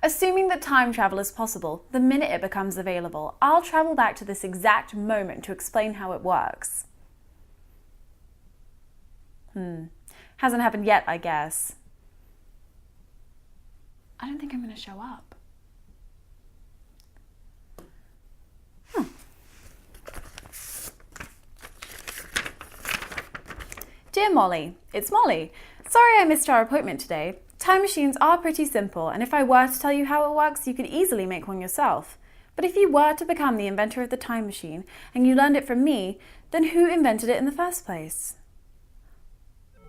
Assuming that time travel is possible, the minute it becomes available, I'll travel back to this exact moment to explain how it works. Hasn't happened yet, I guess. I don't think I'm going to show up. Dear Molly, it's Molly. Sorry I missed our appointment today. Time machines are pretty simple, and if I were to tell you how it works, you could easily make one yourself. But if you were to become the inventor of the time machine, and you learned it from me, then who invented it in the first place?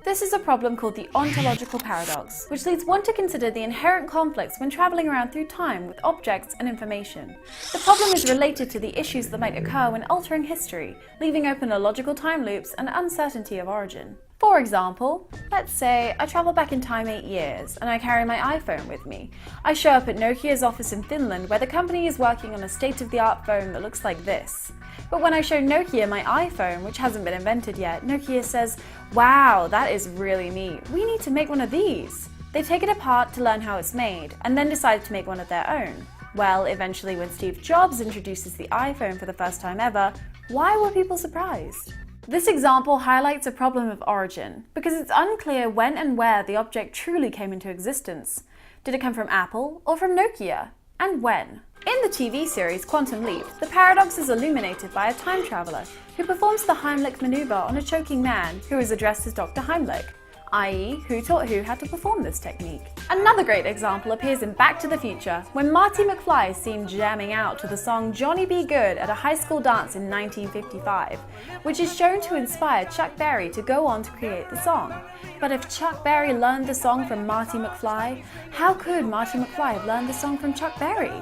This is a problem called the ontological paradox, which leads one to consider the inherent conflicts when travelling around through time with objects and information. The problem is related to the issues that might occur when altering history, leaving open illogical time loops and uncertainty of origin. For example, let's say I travel back in time 8 years and I carry my iPhone with me. I show up at Nokia's office in Finland where the company is working on a state-of-the-art phone that looks like this. But when I show Nokia my iPhone, which hasn't been invented yet, Nokia says, "Wow, that is really neat. We need to make one of these." They take it apart to learn how it's made, and then decide to make one of their own. Well, eventually when Steve Jobs introduces the iPhone for the first time ever, why were people surprised? This example highlights a problem of origin, because it's unclear when and where the object truly came into existence. Did it come from Apple or from Nokia? And when? In the TV series Quantum Leap, the paradox is illuminated by a time traveller who performs the Heimlich maneuver on a choking man who is addressed as Dr. Heimlich, i.e. who taught who how to perform this technique. Another great example appears in Back to the Future, when Marty McFly is seen jamming out to the song Johnny Be Good at a high school dance in 1955, which is shown to inspire Chuck Berry to go on to create the song. But if Chuck Berry learned the song from Marty McFly, how could Marty McFly have learned the song from Chuck Berry?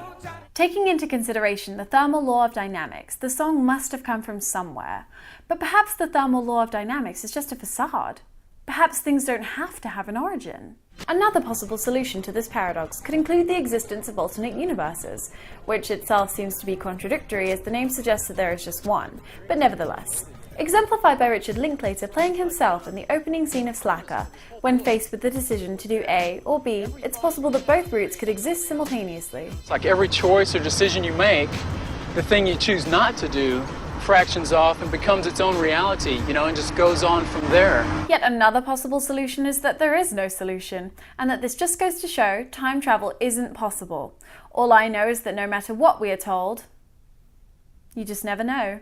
Taking into consideration the thermal law of dynamics, the song must have come from somewhere. But perhaps the thermal law of dynamics is just a facade. Perhaps things don't have to have an origin. Another possible solution to this paradox could include the existence of alternate universes, which itself seems to be contradictory as the name suggests that there is just one, but nevertheless. Exemplified by Richard Linklater playing himself in the opening scene of Slacker. When faced with the decision to do A or B, it's possible that both routes could exist simultaneously. It's like every choice or decision you make, the thing you choose not to do fractions off and becomes its own reality, and just goes on from there. Yet another possible solution is that there is no solution, and that this just goes to show time travel isn't possible. All I know is that no matter what we are told, you just never know.